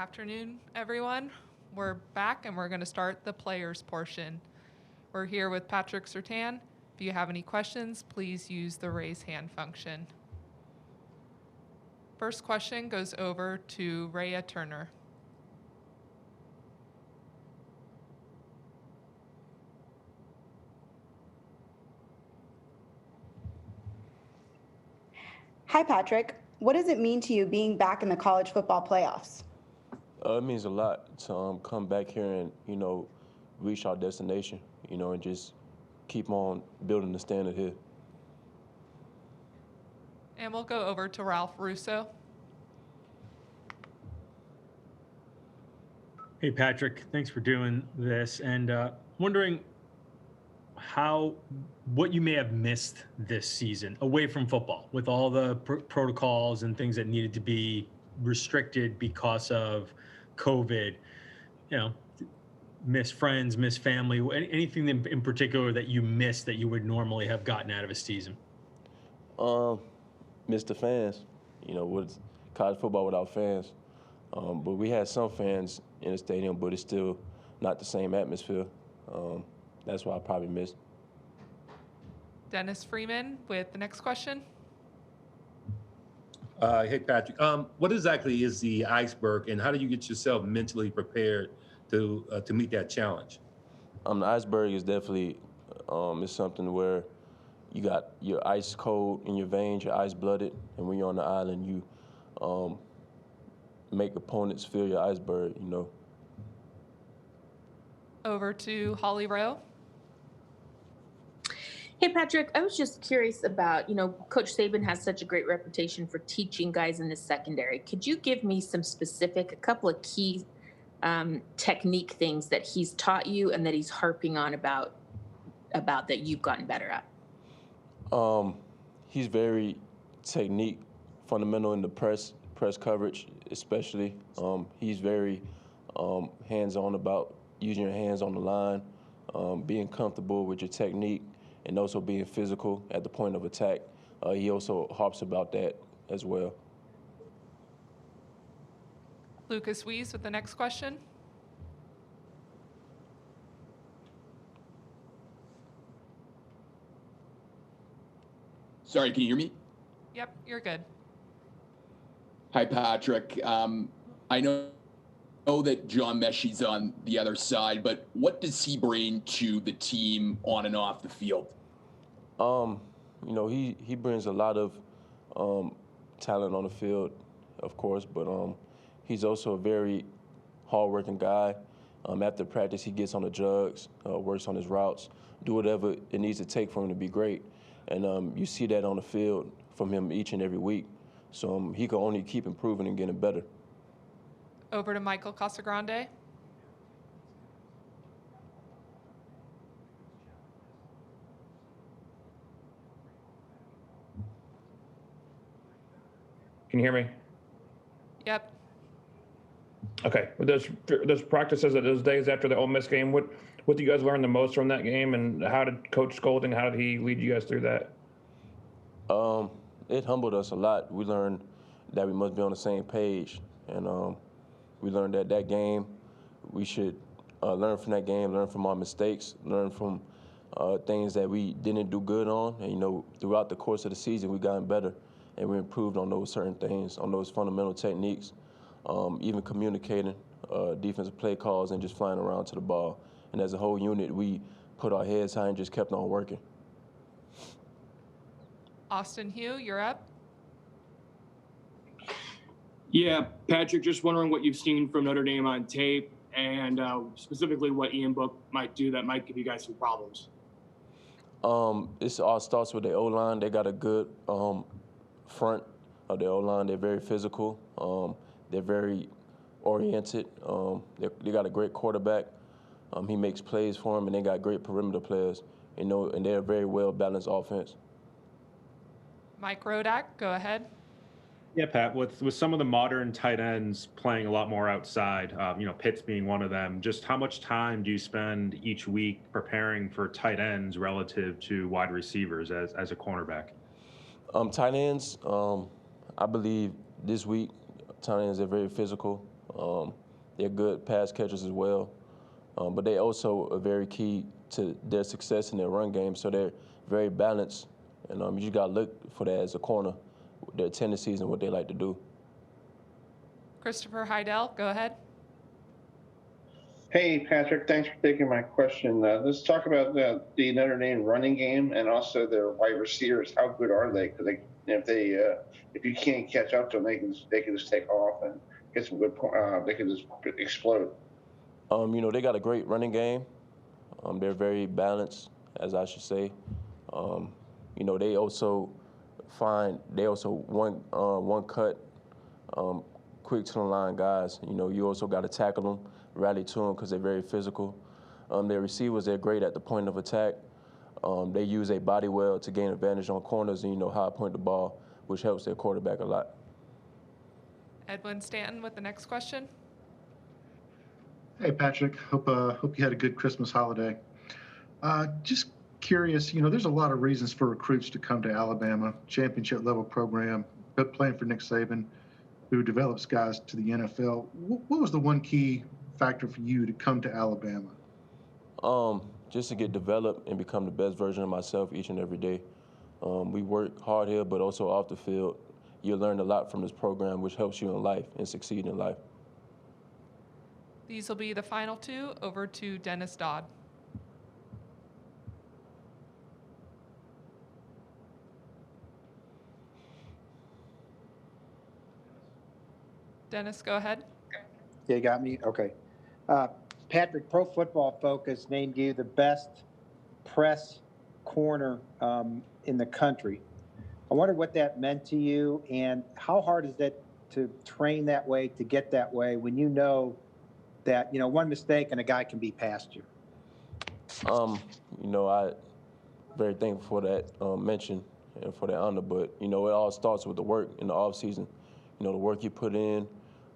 Afternoon, everyone. We're back and we're going to start the players portion. We're here with Patrick Surtain. If you have any questions, please use the raise hand function. First question goes over to Rhea Turner. Hi, Patrick. What does it mean to you being back in the college football playoffs? It means a lot to come back here and, reach our destination, and just keep on building the standard here. And we'll go over to Ralph Russo. Hey, Patrick, thanks for doing this. And wondering what you may have missed this season away from football with all the protocols and things that needed to be restricted because of COVID, miss friends, miss family, anything in particular that you missed that you would normally have gotten out of a season? Miss the fans, with college football without fans. But we had some fans in the stadium, but it's still not the same atmosphere. That's what I probably missed. Dennis Freeman with the next question. Hey, Patrick. What exactly is the iceberg, and how do you get yourself mentally prepared to meet that challenge? The iceberg is definitely is something where you got your ice cold in your veins, you're ice-blooded, and when you're on the island, you make opponents feel your iceberg, Over to Holly Rowe. Hey, Patrick, I was just curious about, Coach Saban has such a great reputation for teaching guys in the secondary. Could you give me a couple of key technique things that he's taught you and that he's harping on about that you've gotten better at? He's very technique fundamental in the press coverage, especially. He's very hands-on about using your hands on the line, being comfortable with your technique, and also being physical at the point of attack. He also harps about that as well. Lucas Weiss with the next question. Sorry, can you hear me? Yep, you're good. Hi, Patrick. I know that John Meshie's on the other side, but what does he bring to the team on and off the field? He brings a lot of talent on the field, of course, but he's also a very hardworking guy. After practice, he gets on the jugs, works on his routes, do whatever it needs to take for him to be great. And you see that on the field from him each and every week. So he can only keep improving and getting better. Over to Michael Casagrande. Can you hear me? Yep. Okay. Those practices, those days after the Ole Miss game, what do you guys learn the most from that game, and how did Coach Scolding, how did he lead you guys through that? It humbled us a lot. We learned that we must be on the same page, and we learned that game, we should learn from that game, learn from our mistakes, learn from things that we didn't do good on. And, throughout the course of the season, we've gotten better, and we improved on those certain things, on those fundamental techniques, even communicating, defensive play calls, and just flying around to the ball. And as a whole unit, we put our heads high and just kept on working. Austin Hugh, you're up. Yeah, Patrick, just wondering what you've seen from Notre Dame on tape, and specifically what Ian Book might do that might give you guys some problems. This all starts with the O-line. They got a good front of the O-line. They're very physical. They're very oriented. They got a great quarterback. He makes plays for them, and they got great perimeter players. And they're a very well-balanced offense. Mike Rodak, go ahead. Yeah, Pat, with some of the modern tight ends playing a lot more outside, Pitts being one of them, just how much time do you spend each week preparing for tight ends relative to wide receivers as a cornerback? Tight ends, I believe this week, tight ends are very physical. They're good pass catchers as well, but they also are very key to their success in their run game. So they're very balanced, and you just got to look for that as a corner, their tendencies and what they like to do. Christopher Heidel, go ahead. Hey, Patrick, thanks for taking my question. Let's talk about the Notre Dame running game and also their wide receivers. How good are they? Because if you can't catch up to them, they can just take off and get some good. They can just explode. They got a great running game. They're very balanced, as I should say. They also one cut, quick to the line guys. You also got to tackle them, rally to them because they're very physical. Their receivers, they're great at the point of attack. They use their body well to gain advantage on corners and how to point the ball, which helps their quarterback a lot. Edwin Stanton with the next question. Hey, Patrick. Hope you had a good Christmas holiday. Just curious, there's a lot of reasons for recruits to come to Alabama, championship level program, but playing for Nick Saban, who develops guys to the NFL. What was the one key factor for you to come to Alabama? Just to get developed and become the best version of myself each and every day. We work hard here, but also off the field. You learn a lot from this program, which helps you in life and succeed in life. These will be the final two. Over to Dennis Dodd. Dennis, go ahead. Yeah, you got me? Okay. Patrick, Pro Football Focus named you the best press corner in the country. I wonder what that meant to you, and how hard is that to train that way, to get that way, when you know that, one mistake and a guy can be past you? I very thankful for that mention and for that honor, but, it all starts with the work in the off season. The work you put in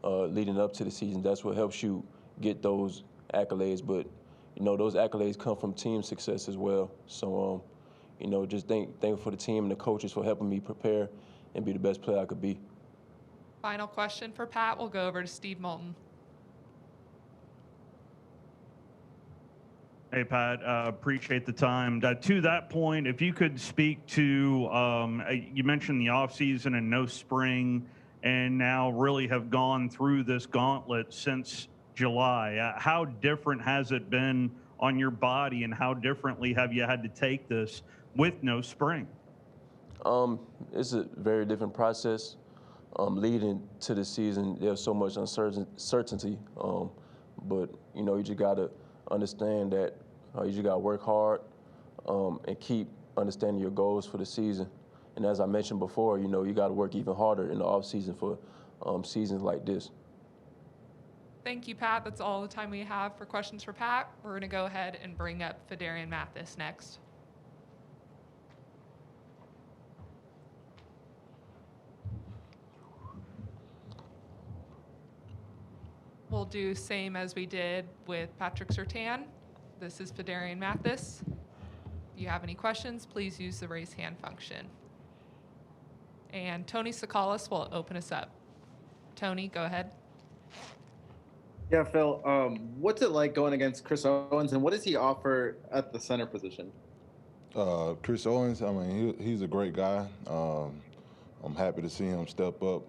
leading up to the season, that's what helps you get those accolades. But, those accolades come from team success as well. So, just thankful for the team and the coaches for helping me prepare and be the best player I could be. Final question for Pat. We'll go over to Steve Moulton. Hey, Pat, appreciate the time. To that point, if you could speak to, you mentioned the offseason and no spring, and now really have gone through this gauntlet since July. How different has it been on your body, and how differently have you had to take this with no spring? It's a very different process. Leading to the season, there's so much uncertainty, but you just gotta understand that you just gotta work hard and keep understanding your goals for the season. And as I mentioned before, you gotta work even harder in the off season for seasons like this. Thank you, Pat. That's all the time we have for questions for Pat. We're going to go ahead and bring up Fedarian Mathis next. We'll do same as we did with Patrick Surtain. This is Fedarian Mathis. If you have any questions, please use the raise hand function. And Tony Sakalis will open us up. Tony, go ahead. Yeah, Phil, what's it like going against Chris Owens, and what does he offer at the center position? Chris Owens, he's a great guy. I'm happy to see him step up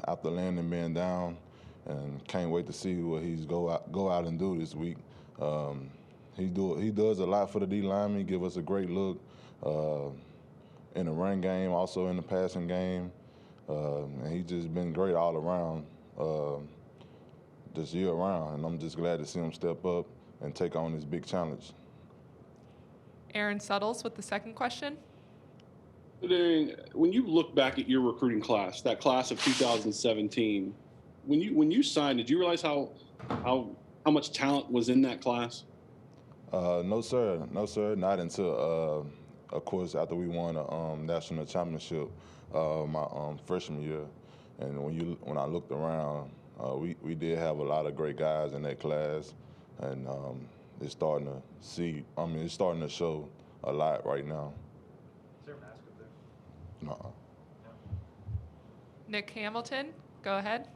after landing being down, and can't wait to see what he's go out and do this week. He does a lot for the D lineman, give us a great look in the run game, also in the passing game, and he's just been great all around. This year round, and I'm just glad to see him step up and take on this big challenge. Aaron Suttles with the second question. When you look back at your recruiting class, that class of 2017, when you signed, did you realize how much talent was in that class? No, sir. Not until, of course, after we won a national championship my freshman year, and when I looked around. We did have a lot of great guys in that class, and it's starting to show a lot right now. Is there a mask up there? No. Nick Hamilton, go ahead.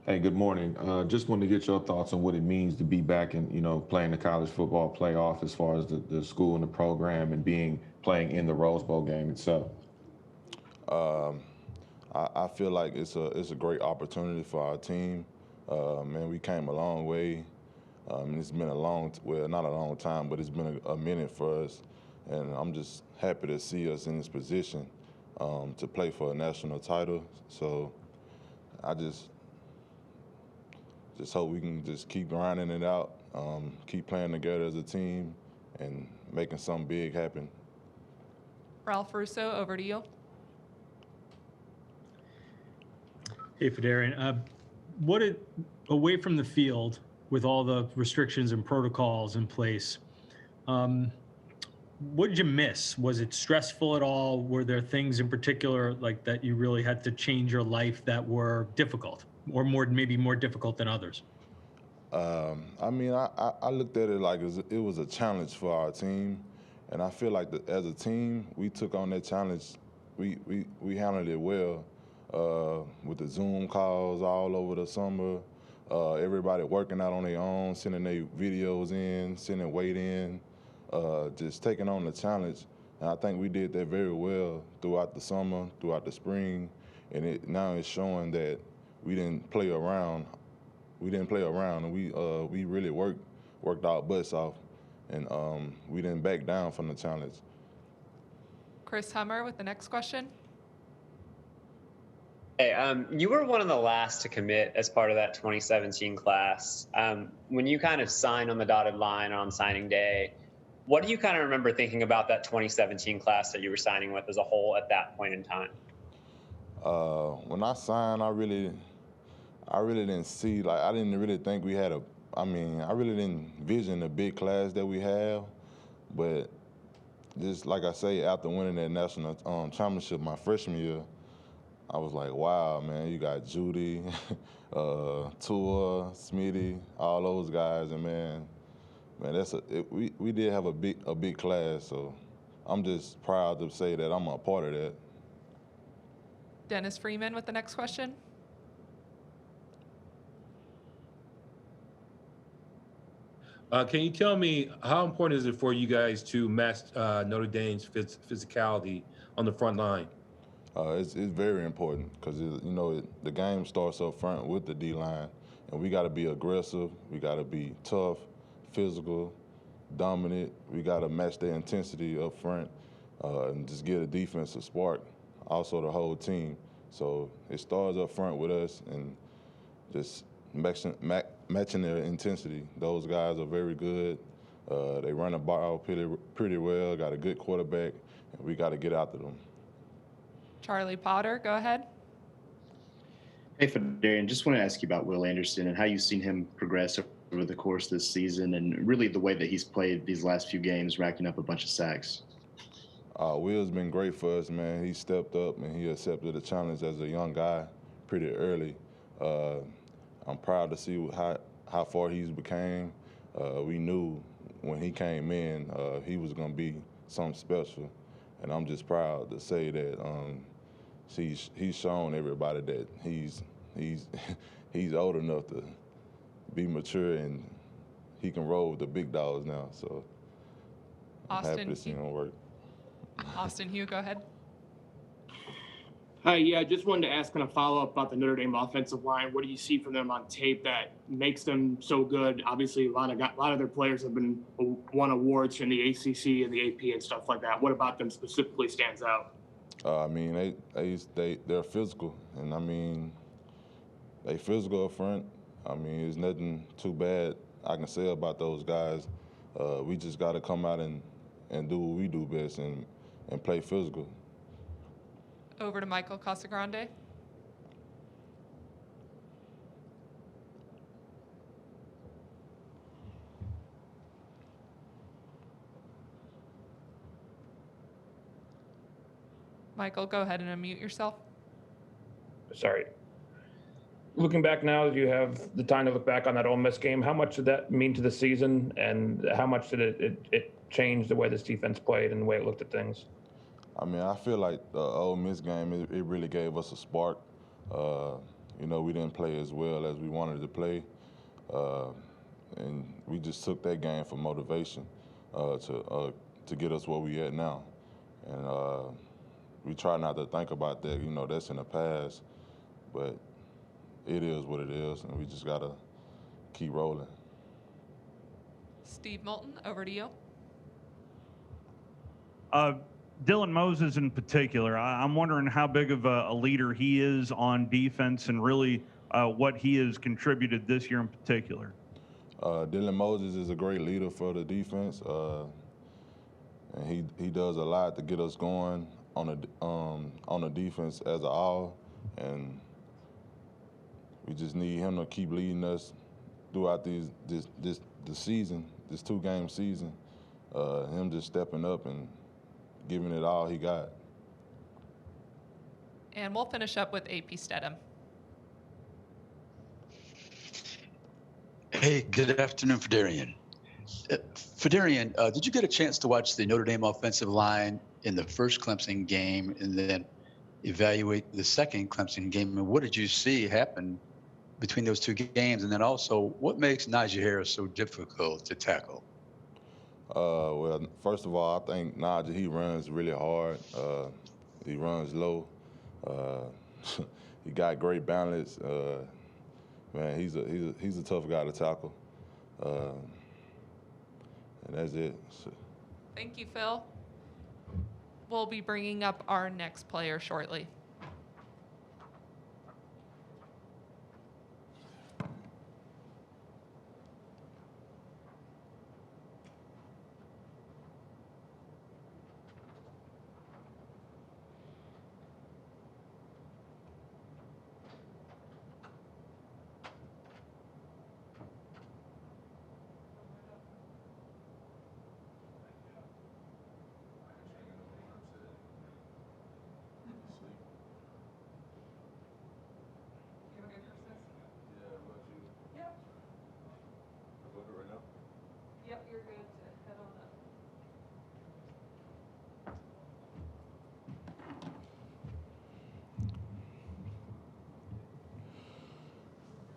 Hey, good morning. Just wanted to get your thoughts on what it means to be back and, playing the college football playoff as far as the school and the program and playing in the Rose Bowl game itself. I feel like it's a great opportunity for our team. Man, we came a long way. It's been well, not a long time, but it's been a minute for us. And I'm just happy to see us in this position to play for a national title. So I just hope we can just keep grinding it out, keep playing together as a team, and making something big happen. Ralph Russo, over to you. Hey, Fedarian. Away from the field with all the restrictions and protocols in place, what did you miss? Was it stressful at all? Were there things in particular like that you really had to change your life that were difficult, or maybe more difficult than others? I mean, I looked at it like it was a challenge for our team, and I feel like as a team, we took on that challenge. We handled it well with the Zoom calls all over the summer. Everybody working out on their own, sending their videos in, sending weight in, just taking on the challenge. And I think we did that very well throughout the summer, throughout the spring, and now it's showing that we didn't play around. And we really worked our butts off, and we didn't back down from the challenge. Chris Hummer with the next question. Hey, you were one of the last to commit as part of that 2017 class. When you kind of signed on the dotted line on signing day, what do you kind of remember thinking about that 2017 class that you were signing with as a whole at that point in time? When I signed, I really didn't see, I didn't really think we had I really didn't envision the big class that we have, but just like I say, after winning that national championship my freshman year, I was like, wow, man, you got Judy, Tua, Smitty, all those guys, and man, we did have a big class, so I'm just proud to say that I'm a part of that. Dennis Freeman with the next question. Can you tell me how important is it for you guys to match Notre Dame's physicality on the front line? It's very important because the game starts up front with the D-line, and we got to be aggressive. We got to be tough, physical, dominant. We got to match their intensity up front and just get a defensive spark. Also, the whole team. So it starts up front with us and just matching their intensity. Those guys are very good. They run the ball pretty well. Got a good quarterback, and we got to get after them. Charlie Potter, go ahead. Hey, Fedarian, just want to ask you about Will Anderson and how you've seen him progress over the course of this season and really the way that he's played these last few games, racking up a bunch of sacks. Will's been great for us, man. He stepped up and he accepted the challenge as a young guy pretty early. I'm proud to see how far he's became. We knew when he came in he was going to be something special, and I'm just proud to say that he's shown everybody that he's he's old enough to be mature and he can roll with the big dogs now. So I'm happy to see him work. Austin Hugh, go ahead. Hi, yeah, just wanted to ask kind of follow up about the Notre Dame offensive line. What do you see from them on tape that makes them so good? Obviously, a lot of their players have won awards from the ACC and the AP and stuff like that. What about them specifically stands out? They're physical, and they physical up front. There's nothing too bad I can say about those guys. We just got to come out and do what we do best and play physical. Over to Michael Casagrande. Michael, go ahead and unmute yourself. Sorry. Looking back now that you have the time to look back on that Ole Miss game, how much did that mean to the season, and how much did it change the way this defense played and the way it looked at things? I feel like the Ole Miss game, it really gave us a spark. You know, we didn't play as well as we wanted to play, and we just took that game for motivation to get us where we at now. And we try not to think about that. You know, that's in the past, but it is what it is, and we just gotta keep rolling. Steve Moulton, over to you. Dylan Moses in particular, I'm wondering how big of a leader he is on defense and really what he has contributed this year in particular. Dylan Moses is a great leader for the defense, and he does a lot to get us going on the defense as a all, and we just need him to keep leading us throughout the season, this 2-game season. Him just stepping up and giving it all he got. And we'll finish up with AP Stedham. Hey, good afternoon, Fedarian. Fedarian, did you get a chance to watch the Notre Dame offensive line in the first Clemson game and then evaluate the second Clemson game? And what did you see happen between those 2 games? And then also, what makes Najee Harris so difficult to tackle? Well, first of all, I think Najee, he runs really hard. He runs low. He got great balance. Man, he's a tough guy to tackle. And that's it. Thank you, Phil. We'll be bringing up our next player shortly. Yep, you're good to head on up.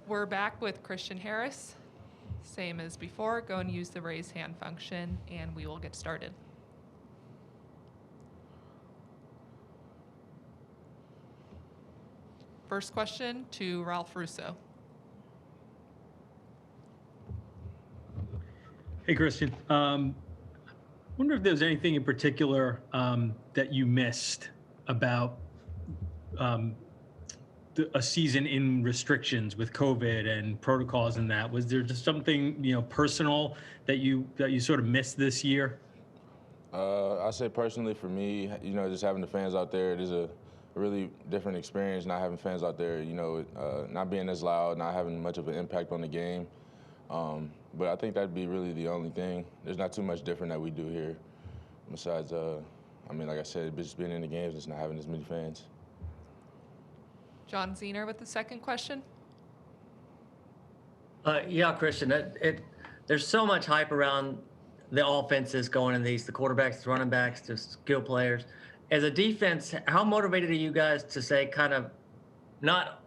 We're back with Christian Harris. Same as before, go and use the raise hand function and we will get started. First question to Ralph Russo. Hey, Christian. Wonder if there's anything in particular that you missed about a season in restrictions with COVID and protocols and that. Was there just something personal that you sort of missed this year? I say personally for me, just having the fans out there, it is a really different experience not having fans out there, not being as loud, not having much of an impact on the game. But I think that'd be really the only thing. There's not too much different that we do here besides, like I said, just being in the games, just not having as many fans. John Zener with the second question. Yeah, Christian, there's so much hype around the offenses going in these, the quarterbacks, the running backs, the skill players. As a defense, how motivated are you guys to say kind of not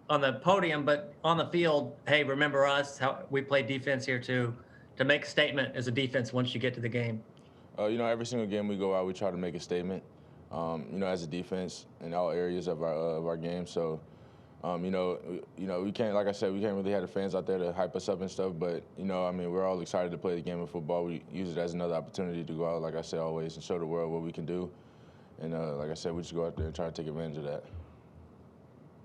on the podium, but on the field, hey, remember us, how we play defense here too, to make a statement as a defense once you get to the game? Every single game we go out, we try to make a statement, as a defense in all areas of our game. So, we can't, like I said, we can't really have the fans out there to hype us up and stuff, but, we're all excited to play the game of football. We use it as another opportunity to go out, like I said, always, and show the world what we can do. And like I said, we just go out there and try to take advantage of that.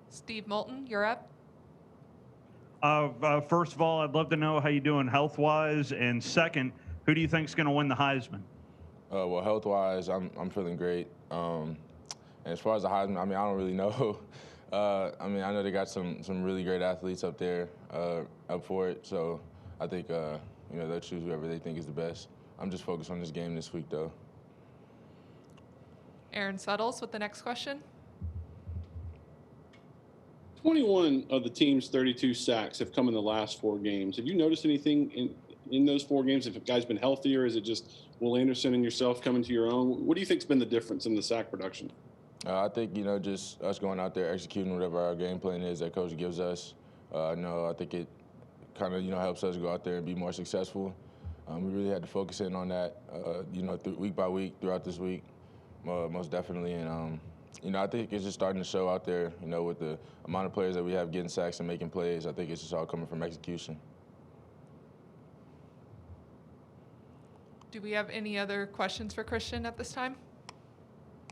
Steve Moulton, you're up. First of all, I'd love to know how you're doing health-wise, and second, who do you think is going to win the Heisman? Well, health-wise, I'm feeling great. And as far as the Heisman, I don't really know. I know they got some really great athletes up there up for it. So I think they'll choose whoever they think is the best. I'm just focused on this game this week, though. Aaron Suttles with the next question. 21 of the team's 32 sacks have come in the last 4 games. Have you noticed anything in those 4 games? If a guy's been healthier, is it just Will Anderson and yourself coming to your own? What do you think's been the difference in the sack production? I think, just us going out there executing whatever our game plan is that coach gives us. I think it kind of, helps us go out there and be more successful. We really had to focus in on that, week by week throughout this week, most definitely. And, I think it's just starting to show out there, with the amount of players that we have getting sacks and making plays. I think it's just all coming from execution. Do we have any other questions for Christian at this time?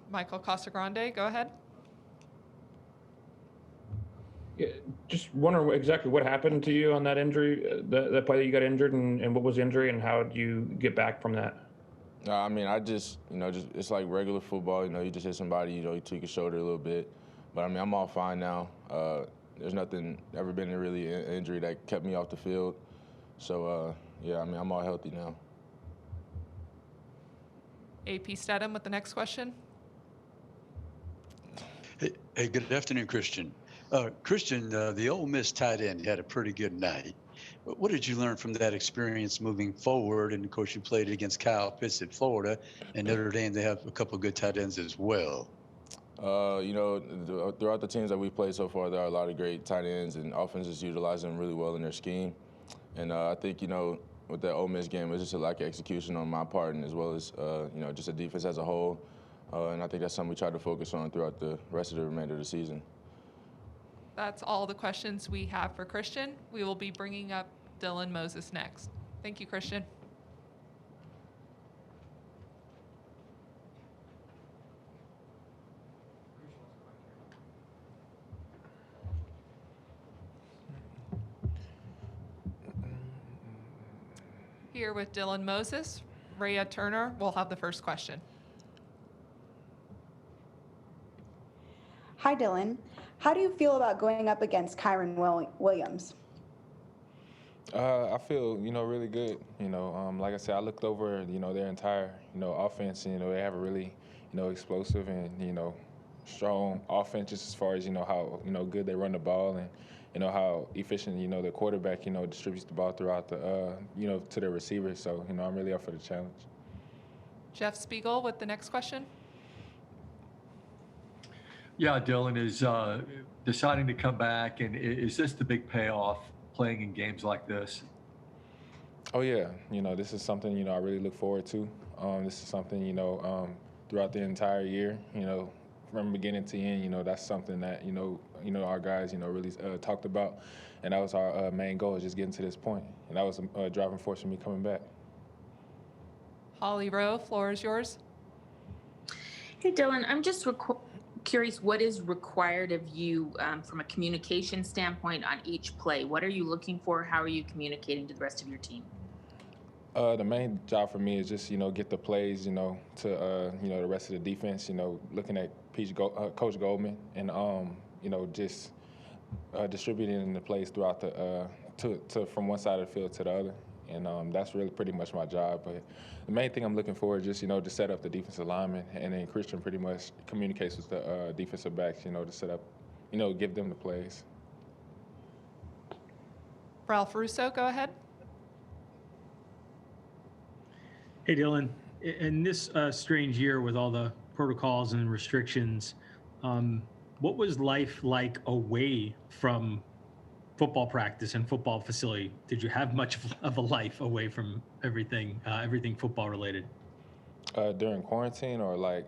Michael Casagrande, go ahead. Yeah, just wondering exactly what happened to you on that injury, the play that you got injured, and what was the injury, and how did you get back from that? I mean, I just, it's like regular football. You just hit somebody, you tweak your shoulder a little bit. But, I mean, I'm all fine now. There's nothing, ever been really an injury that kept me off the field. So, yeah, I mean, I'm all healthy now. AP Stedham with the next question. Hey, good afternoon, Christian. Christian, the Ole Miss tight end had a pretty good night. What did you learn from that experience moving forward? And of course, you played against Kyle Pitts at Florida, and Notre Dame, they have a couple of good tight ends as well. Throughout the teams that we've played so far, there are a lot of great tight ends, and offenses utilize them really well in their scheme. And I think, with that Ole Miss game, it was just a lack of execution on my part, and as well as, just a defense as a whole. And I think that's something we try to focus on throughout the rest of the remainder of the season. That's all the questions we have for Christian. We will be bringing up Dylan Moses next. Thank you, Christian. Here with Dylan Moses, Rhea Turner will have the first question. Hi, Dylan. How do you feel about going up against Kyron Williams? I feel, really good. Like I said, I looked over, their entire, offense. They have a really, explosive and, strong offense just as far as, how, good they run the ball and, how efficient, the quarterback, distributes the ball throughout the, to their receivers. So, I'm really up for the challenge. Jeff Spiegel with the next question. Yeah, Dylan, is deciding to come back, and is this the big payoff playing in games like this? Oh, yeah. This is something, I really look forward to. This is something, throughout the entire year, from beginning to end, that's something that, our guys, really talked about. And that was our main goal, is just getting to this point. And that was a driving force for me coming back. Holly Rowe, floor is yours. Hey, Dylan, I'm just curious what is required of you from a communication standpoint on each play. What are you looking for? How are you communicating to the rest of your team? The main job for me is just, get the plays, to, the rest of the defense, looking at Coach Goldman and, just distributing the plays throughout the, from one side of the field to the other. And that's really pretty much my job. But the main thing I'm looking for is just, to set up the defensive lineman. And then Christian pretty much communicates with the defensive backs, to set up, give them the plays. Ralph Russo, go ahead. Hey, Dylan. In this strange year with all the protocols and restrictions, what was life like away from football practice and football facility? Did you have much of a life away from everything football related? During quarantine, or like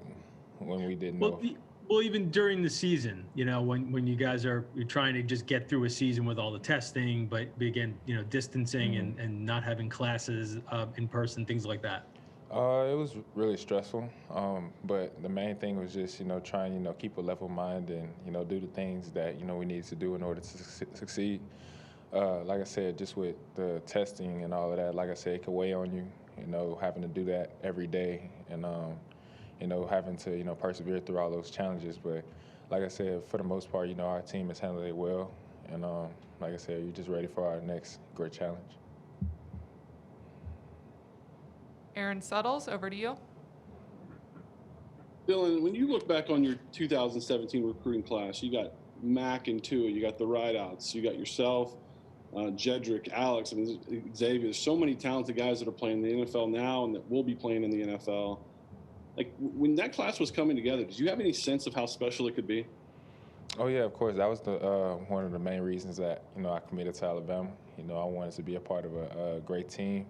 when we didn't know? Well, even during the season, when you guys you're trying to just get through a season with all the testing, but again, distancing and not having classes in person, things like that. It was really stressful, but the main thing was just, trying, keep a level mind and, do the things that, we need to do in order to succeed. Like I said, just with the testing and all of that, like I said, it could weigh on you, having to do that every day and, having to, persevere through all those challenges. But like I said, for the most part, our team has handled it well. And like I said, you're just ready for our next great challenge. Aaron Suttles, over to you. Dylan, when you look back on your 2017 recruiting class, you got Mac and Tua, you got the Rideouts, you got yourself, Jedrick, Alex, Xavier. There's so many talented guys that are playing in the NFL now and that will be playing in the NFL. Like when that class was coming together, did you have any sense of how special it could be? Oh yeah, of course. That was the one of the main reasons that I committed to Alabama. I wanted to be a part of a great team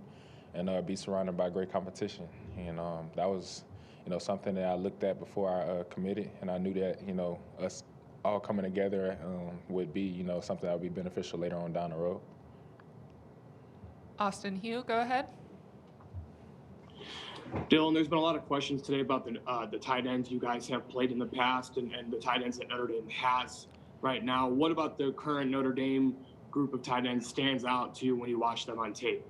and be surrounded by great competition. And that was something that I looked at before I committed, and I knew that us all coming together would be something that would be beneficial later on down the road. Austin Hugh, go ahead. Dylan, there's been a lot of questions today about the tight ends you guys have played in the past and the tight ends that Notre Dame has right now. What about the current Notre Dame group of tight ends stands out to you when you watch them on tape?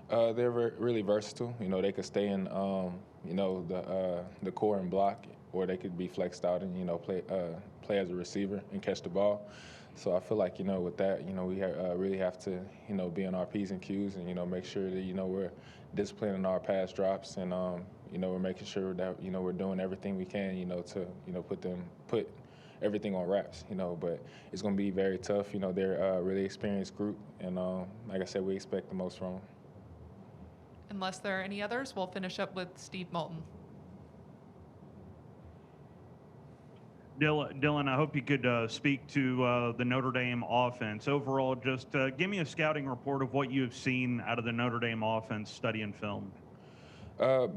They're really versatile. They could stay in the core and block, or they could be flexed out and play as a receiver and catch the ball. So I feel like with that we really have to be on our P's and Q's and make sure that we're disciplining our pass drops and we're making sure that we're doing everything we can to put everything on wraps. But it's going to be very tough. They're a really experienced group, and like I said, we expect the most from them. Unless there are any others, we'll finish up with Steve Moulton. Dylan, I hope you could speak to the Notre Dame offense. Overall, just give me a scouting report of what you have seen out of the Notre Dame offense studying film.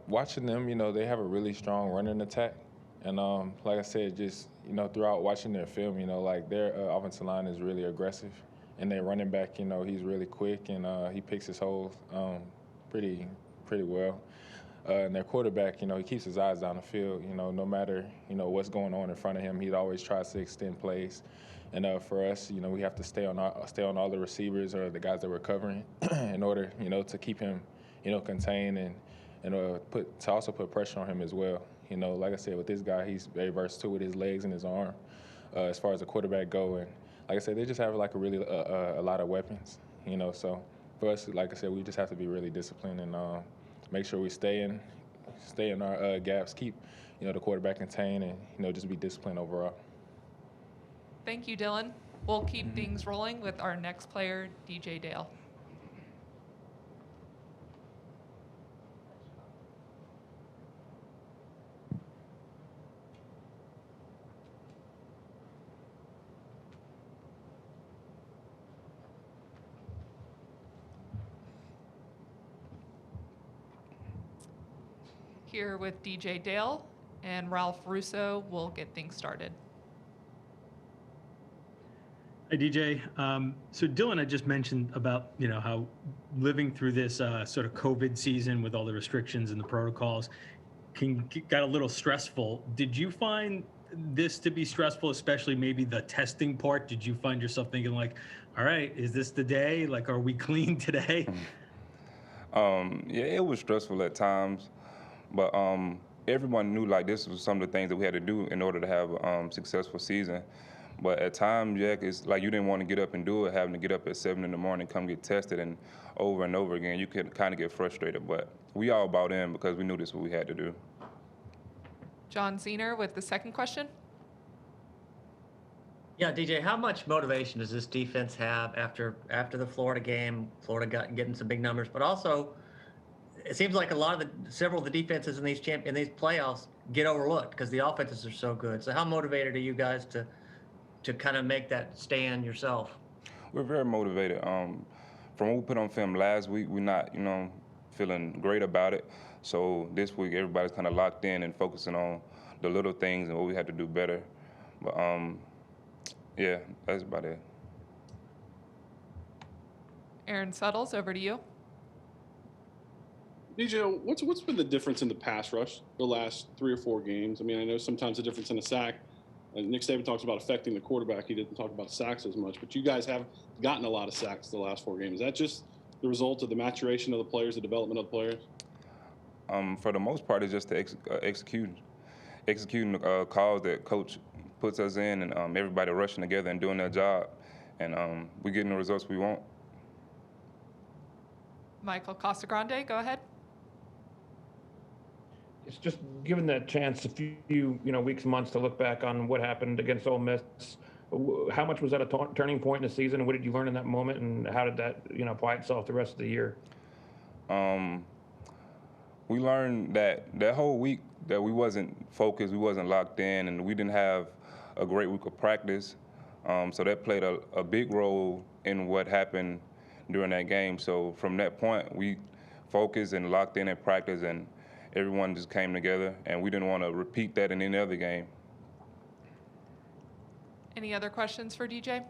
Watching them, they have a really strong running attack. And like I said, just, throughout watching their film, like their offensive line is really aggressive. And their running back, he's really quick and he picks his holes pretty well. And their quarterback, he keeps his eyes down the field. No matter what's going on in front of him, he always tries to extend plays. And for us, we have to stay on all the receivers or the guys that we're covering in order, to keep him, contained and also put pressure on him as well. Like I said, with this guy, he's very versatile with his legs and his arm as far as the quarterback go. And like I said, they just have like a lot of weapons. So for us, like I said, we just have to be really disciplined and make sure we stay in our gaps, keep the quarterback contained, and just be disciplined overall. Thank you, Dylan. We'll keep things rolling with our next player, DJ Dale. Here with DJ Dale, and Ralph Russo will get things started. Hey, DJ. So Dylan had just mentioned about, how living through this sort of COVID season with all the restrictions and the protocols got a little stressful. Did you find this to be stressful, especially maybe the testing part? Did you find yourself thinking like, all right, is this the day? Like, are we clean today? Yeah, it was stressful at times. But everyone knew like this was some of the things that we had to do in order to have a successful season. But at times, yeah, it's like you didn't want to get up and do it, having to get up at 7 in the morning, come get tested, and over again, you could kind of get frustrated. But we all bought in because we knew this was what we had to do. John Zener with the second question. Yeah, DJ, how much motivation does this defense have after the Florida game? Florida getting some big numbers, but also it seems like several of the defenses in these playoffs get overlooked because the offenses are so good. So how motivated are you guys to kind of make that stand yourself? We're very motivated. From what we put on film last week, we're not, feeling great about it. So this week, everybody's kind of locked in and focusing on the little things and what we had to do better. But yeah, that's about it. Aaron Suttles, over to you. DJ, what's been the difference in the pass rush the last 3 or 4 games? I mean, I know sometimes the difference in a sack. Nick Saban talks about affecting the quarterback. He didn't talk about sacks as much, but you guys have gotten a lot of sacks the last 4 games. Is that just the result of the maturation of the players, the development of the players? For the most part, it's just the executing the calls that coach puts us in, and everybody rushing together and doing their job, and we're getting the results we want. Michael Casagrande, go ahead. It's just given that chance a few weeks, months to look back on what happened against Ole Miss. How much was that a turning point in the season? What did you learn in that moment, and how did that apply itself the rest of the year? When we learned that whole week that we wasn't focused, we wasn't locked in, and we didn't have a great week of practice. So that played a big role in what happened during that game. So from that point, we focused and locked in practice, and everyone just came together, and we didn't want to repeat that in any other game. Any other questions for DJ?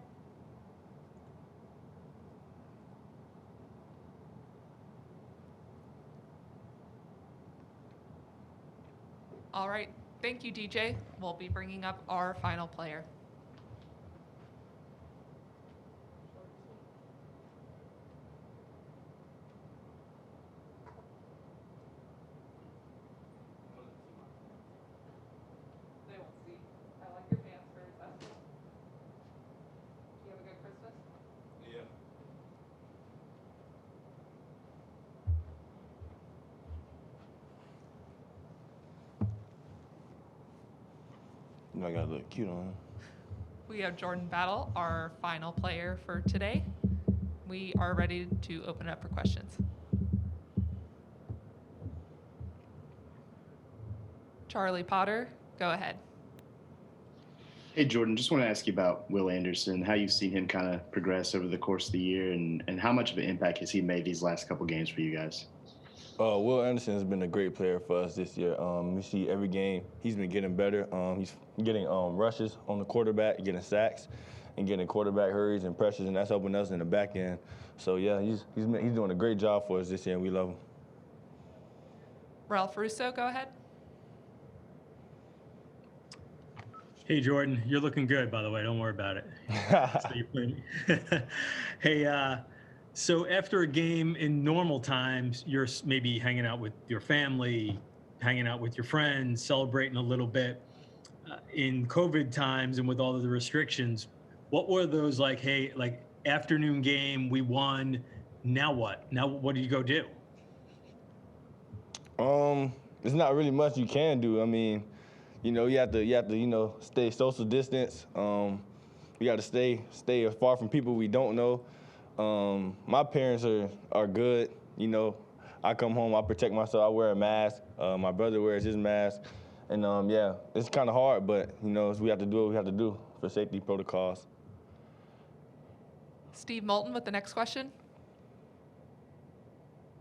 All right, thank you, DJ. We'll be bringing up our final player. They won't see. I like your pants, very festive. You have a good Christmas? Yeah. You know, I got to look cute on him. We have Jordan Battle, our final player for today. We are ready to open it up for questions. Charlie Potter, go ahead. Hey, Jordan, just want to ask you about Will Anderson, how you've seen him kind of progress over the course of the year, and how much of an impact has he made these last couple games for you guys? Will Anderson has been a great player for us this year. We see every game he's been getting better. He's getting rushes on the quarterback, getting sacks, and getting quarterback hurries and pressures, and that's helping us in the back end. So yeah, he's doing a great job for us this year, and we love him. Ralph Russo, go ahead. Hey, Jordan, you're looking good, by the way. Don't worry about it. Hey, so after a game in normal times, you're maybe hanging out with your family, hanging out with your friends, celebrating a little bit. In COVID times and with all of the restrictions, what were those like, hey, like afternoon game, we won, now what? Now what do you go do? There's not really much you can do. I mean, you have to, stay social distance. We got to stay as far from people we don't know. My parents are good. I come home, I protect myself. I wear a mask. My brother wears his mask, and yeah, it's kind of hard, but we have to do what we have to do for safety protocols. Steve Moulton with the next question.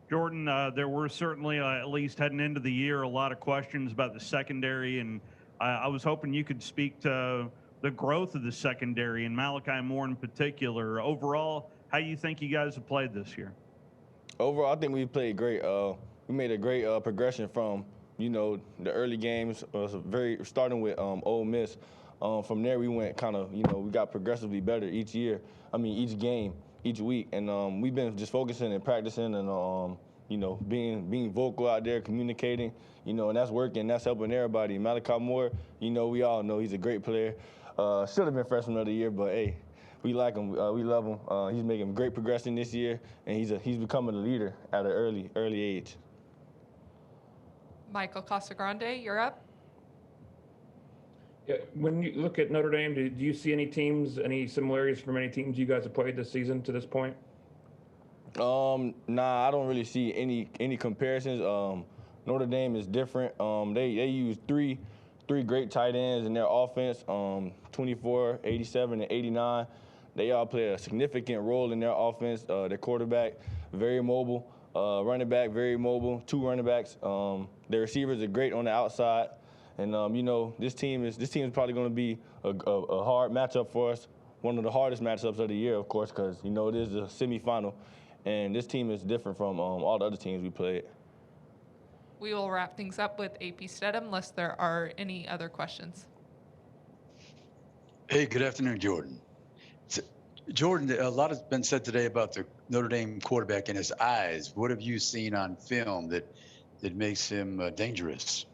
Jordan, there were certainly, at least heading into the year, a lot of questions about the secondary, and I was hoping you could speak to the growth of the secondary and Malachi Moore in particular. Overall, how do you think you guys have played this year? Overall, I think we played great. We made a great progression from, the early games, starting with Ole Miss. From there, we went kind of, we got progressively better each game, each week. And we've been just focusing and practicing and, being vocal out there, communicating, and that's working. That's helping everybody. Malachi Moore, we all know he's a great player. Should have been freshman of the year, but hey, we like him. We love him. He's making great progression this year, and he's becoming a leader at an early age. Michael Casagrande, you're up. Yeah, when you look at Notre Dame, do you see any similarities from any teams you guys have played this season to this point? Nah, I don't really see any comparisons. Notre Dame is different. They use three great tight ends in their offense, 24, 87, and 89. They all play a significant role in their offense. Their quarterback, very mobile. Running back, very mobile. 2 running backs. Their receivers are great on the outside. And, this team is probably going to be a hard matchup for us. One of the hardest matchups of the year, of course, because, it is a semifinal. And this team is different from all the other teams we played. We will wrap things up with AP Stedham unless there are any other questions. Hey, good afternoon, Jordan. Jordan, a lot has been said today about the Notre Dame quarterback and his eyes. What have you seen on film that makes him dangerous?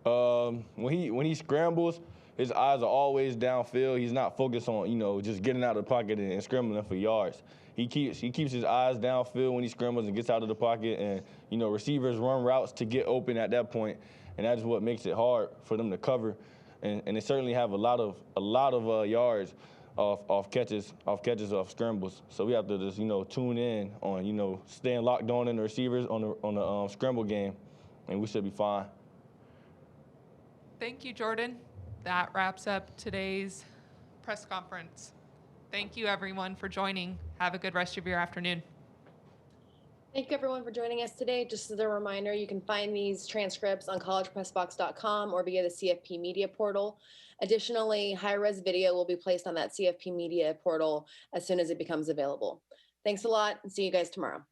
When he scrambles, his eyes are always downfield. He's not focused on, just getting out of the pocket and scrambling for yards. He keeps his eyes downfield when he scrambles and gets out of the pocket, and receivers run routes to get open at that point, and that's what makes it hard for them to cover. And they certainly have a lot of yards off catches, off scrambles. So we have to just tune in on staying locked on in the receivers on the scramble game, and we should be fine. Thank you, Jordan. That wraps up today's press conference. Thank you, everyone, for joining. Have a good rest of your afternoon. Thank you, everyone, for joining us today. Just as a reminder, you can find these transcripts on collegepressbox.com or via the CFP Media portal. Additionally, high-res video will be placed on that CFP Media portal as soon as it becomes available. Thanks a lot, and see you guys tomorrow.